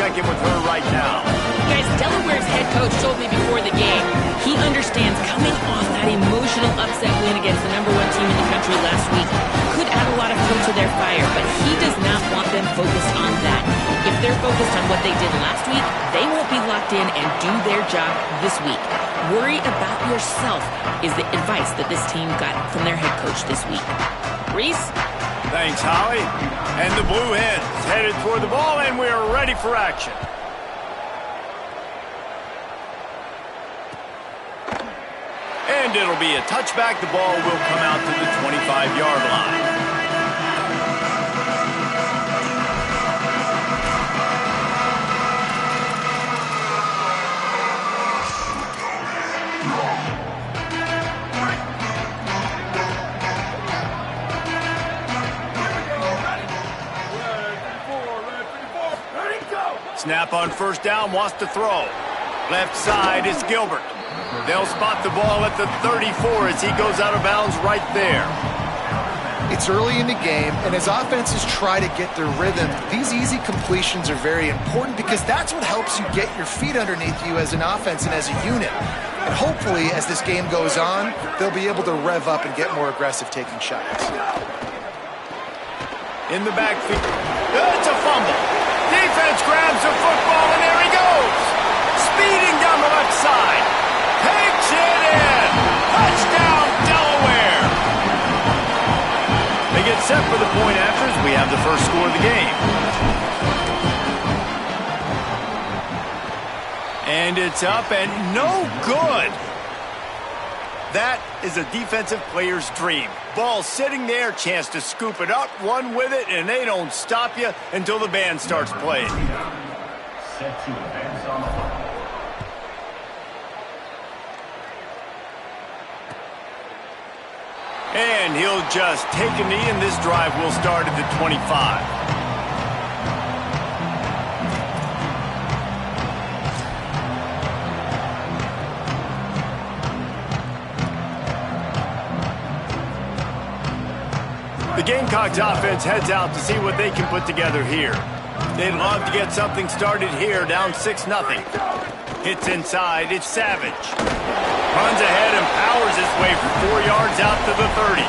check in with her right now. Guys, Delaware's head coach told me before the game, he understands coming off that emotional upset win against the #1 team in the country last week could add a lot of fuel to their fire, but he does not want them focused on that. If they're focused on what they did last week, they won't be locked in and do their job this week. Worry about yourself is the advice that this team got from their head coach this week. Reese? Thanks, Holly. And the Blue Hens headed toward the ball, and we're ready for action. And it'll be a touchback. The ball will come out to the 25-yard line. Snap on first down, wants to throw. Left side is Gilbert. They'll spot the ball at the 34 as he goes out of bounds right there. It's early in the game, and as offenses try to get their rhythm, these easy completions are very important because that's what helps you get your feet underneath you as an offense and as a unit. And hopefully, as this game goes on, they'll be able to rev up and get more aggressive taking shots. In the backfield. It's a fumble. Defense grabs the football, and there he goes. Speeding down the left side. Takes it in. Touchdown, Delaware. They get set for the point after as we have the first score of the game. And it's up and no good. That is a defensive player's dream. Ball sitting there, chance to scoop it up, run with it, and they don't stop you until the band starts playing. Set to advance on the line. And he'll just take a knee, and this drive will start at the 25. The Gamecocks offense heads out to see what they can put together here. They'd love to get something started here, down 6-0. Hits inside, it's Savage. Runs ahead and powers his way for 4 yards out to the 30.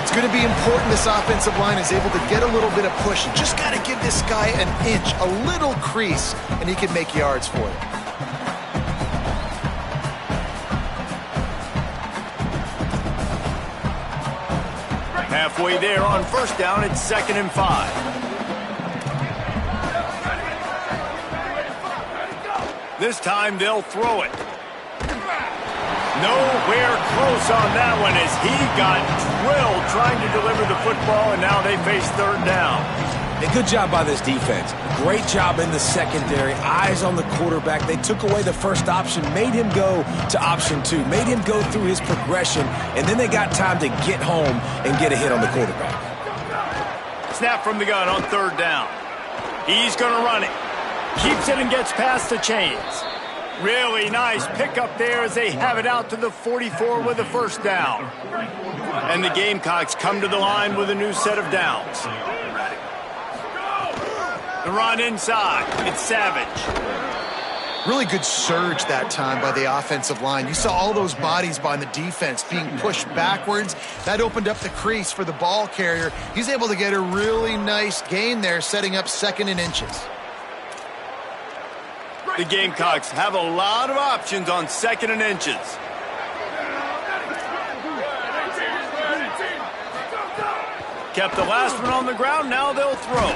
It's going to be important this offensive line is able to get a little bit of push. You just got to give this guy an inch, a little crease, and he can make yards for you. Halfway there on first down, it's 2nd and 5. This time they'll throw it. Nowhere close on that one as he got drilled trying to deliver the football, and now they face 3rd down. A good job by this defense. Great job in the secondary. Eyes on the quarterback. They took away the first option, made him go to option 2, made him go through his progression, and then they got time to get home and get a hit on the quarterback. Snap from the gun on 3rd down. He's going to run it. Keeps it and gets past the chains. Really nice pickup there as they have it out to the 44 with a 1st down. And the Gamecocks come to the line with a new set of downs. The run inside. It's Savage. Really good surge that time by the offensive line. You saw all those bodies by the defense being pushed backwards. That opened up the crease for the ball carrier. He's able to get a really nice gain there, setting up 2nd and inches. The Gamecocks have a lot of options on 2nd and inches. Kept the last one on the ground, now they'll throw.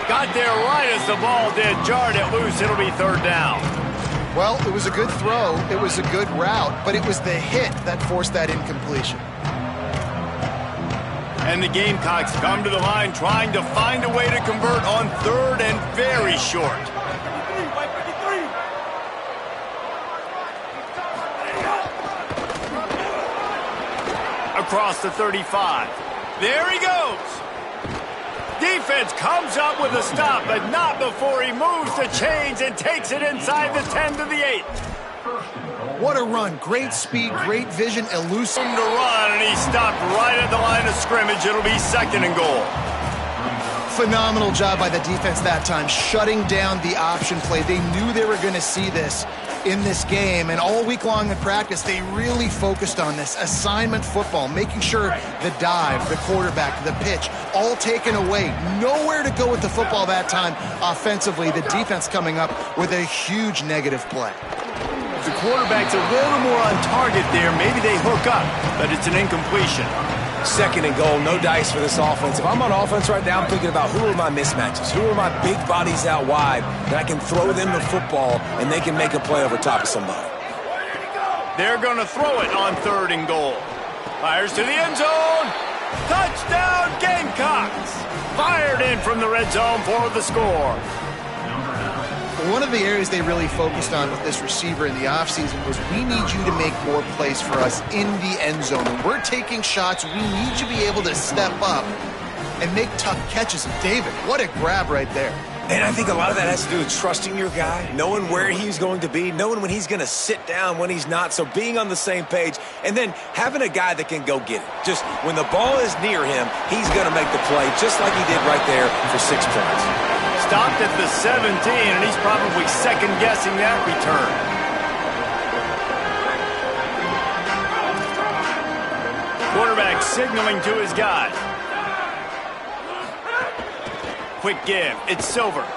Got there right as the ball did, jarred it loose, it'll be 3rd down. Well, it was a good throw, it was a good route, but it was the hit that forced that incompletion. And the Gamecocks come to the line trying to find a way to convert on 3rd and very short. Across the 35. There he goes. Defense comes up with a stop, but not before he moves the chains and takes it inside the 10 to the 8. What a run. Great speed, great vision, elusive. To run, and he stopped right at the line of scrimmage. It'll be 2nd and goal. Phenomenal job by the defense that time, shutting down the option play. They knew they were going to see this in this game, and all week long in practice, they really focused on this assignment football, making sure the dive, the quarterback, the pitch, all taken away. Nowhere to go with the football that time offensively. The defense coming up with a huge negative play. If the quarterback's a little more on target there, maybe they hook up, but it's an incompletion. Second and goal, no dice for this offense. If I'm on offense right now, I'm thinking about who are my mismatches? Who are my big bodies out wide that I can throw them the football and they can make a play over top of somebody? They're going to throw it on third and goal. Fires to the end zone. Touchdown, Gamecocks. Fired in from the red zone for the score. One of the areas they really focused on with this receiver in the offseason was we need you to make more plays for us in the end zone. When we're taking shots, we need you to be able to step up and make tough catches. And David, what a grab right there. And I think a lot of that has to do with trusting your guy, knowing where he's going to be, knowing when he's going to sit down, when he's not, so being on the same page, and then having a guy that can go get it. Just when the ball is near him, he's going to make the play just like he did right there for 6 points. Stopped at the 17, and he's probably second-guessing that return. Quarterback signaling to his guy. Quick give. It's Silver.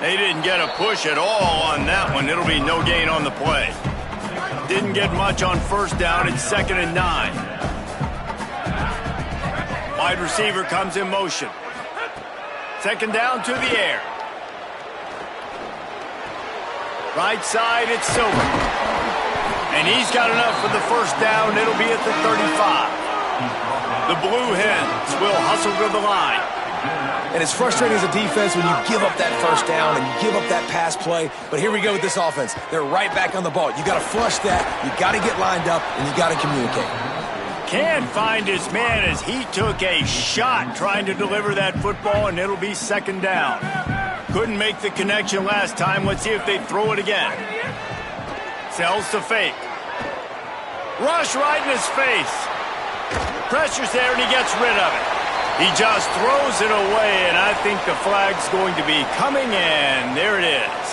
They didn't get a push at all on that one. It'll be no gain on the play. Didn't get much on first down. It's 2nd and 9. Wide receiver comes in motion. Second down to the air. Right side, it's Silver. And he's got enough for the first down. It'll be at the 35. The Blue Hens will hustle to the line. And it's frustrating as a defense when you give up that first down and you give up that pass play. But here we go with this offense. They're right back on the ball. You got to flush that. You got to get lined up, and you got to communicate. Can't find his man as he took a shot trying to deliver that football, and it'll be second down. Couldn't make the connection last time. Let's see if they throw it again. Sells to fake. Rush right in his face. Pressure's there, and he gets rid of it. He just throws it away, and I think the flag's going to be coming in. There it is.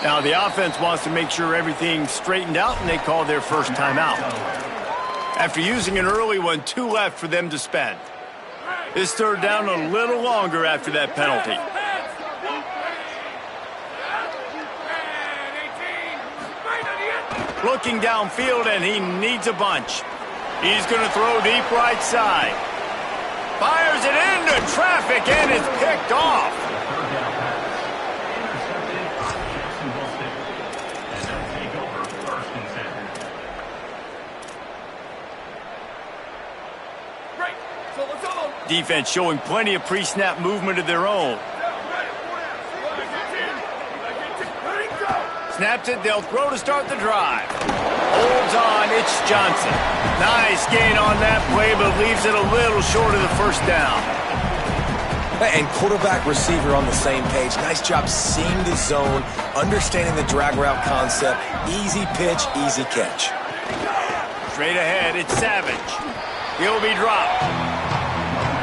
Now, the offense wants to make sure everything's straightened out, and they call their first timeout. After using an early one, 2 left for them to spend. This third down a little longer after that penalty. Looking downfield, and he needs a bunch. He's going to throw deep right side. Fires it into traffic, and it's picked off. Defense showing plenty of pre-snap movement of their own. Snaps it, they'll throw to start the drive. Holds on, it's Johnson. Nice gain on that play, but leaves it a little short of the first down. And quarterback receiver on the same page. Nice job seeing the zone, understanding the drag route concept. Easy pitch, easy catch. Straight ahead, it's Savage. He'll be dropped.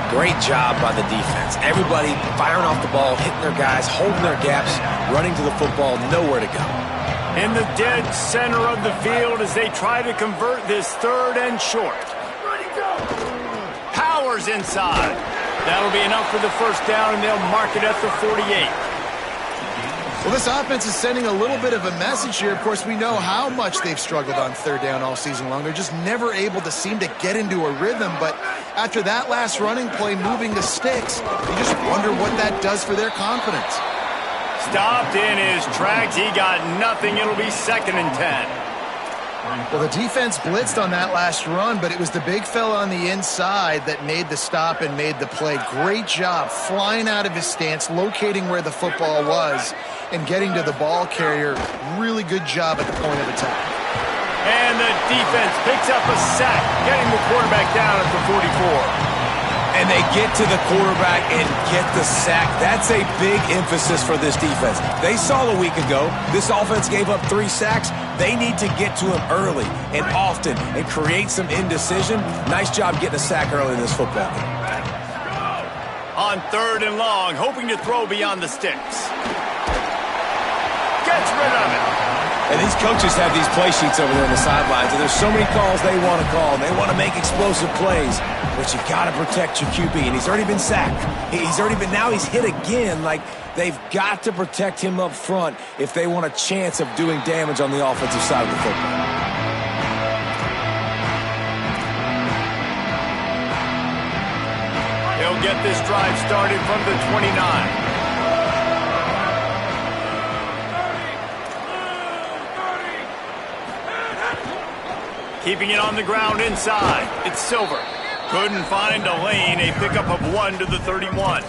Great job by the defense. Everybody firing off the ball, hitting their guys, holding their gaps, running to the football, nowhere to go. In the dead center of the field as they try to convert this third and short. Powers inside. That'll be enough for the first down, and they'll mark it at the 48. Well, this offense is sending a little bit of a message here. Of course, we know how much they've struggled on third down all season long. They're just never able to seem to get into a rhythm. But after that last running play, moving the sticks, you just wonder what that does for their confidence. Stopped in his tracks. He got nothing. It'll be 2nd and 10. Well, the defense blitzed on that last run, but it was the big fella on the inside that made the stop and made the play. Great job flying out of his stance, locating where the football was, and getting to the ball carrier. Really good job at the point of attack. And the defense picks up a sack, getting the quarterback down at the 44. And they get to the quarterback and get the sack. That's a big emphasis for this defense. They saw a week ago, this offense gave up 3 sacks. They need to get to him early and often and create some indecision. Nice job getting a sack early in this football game. On 3rd and long, hoping to throw beyond the sticks. Gets rid of it. And these coaches have these play sheets over there on the sidelines, and there's so many calls they want to call, and they want to make explosive plays. But you got to protect your QB, and he's already been sacked. Now he's hit again. Like, they've got to protect him up front if they want a chance of doing damage on the offensive side of the football. He'll get this drive started from the 29. Keeping it on the ground inside. It's Silver. Couldn't find a lane. A pickup of 1 to the 31.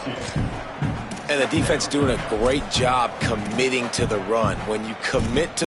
And the defense doing a great job committing to the run. When you commit to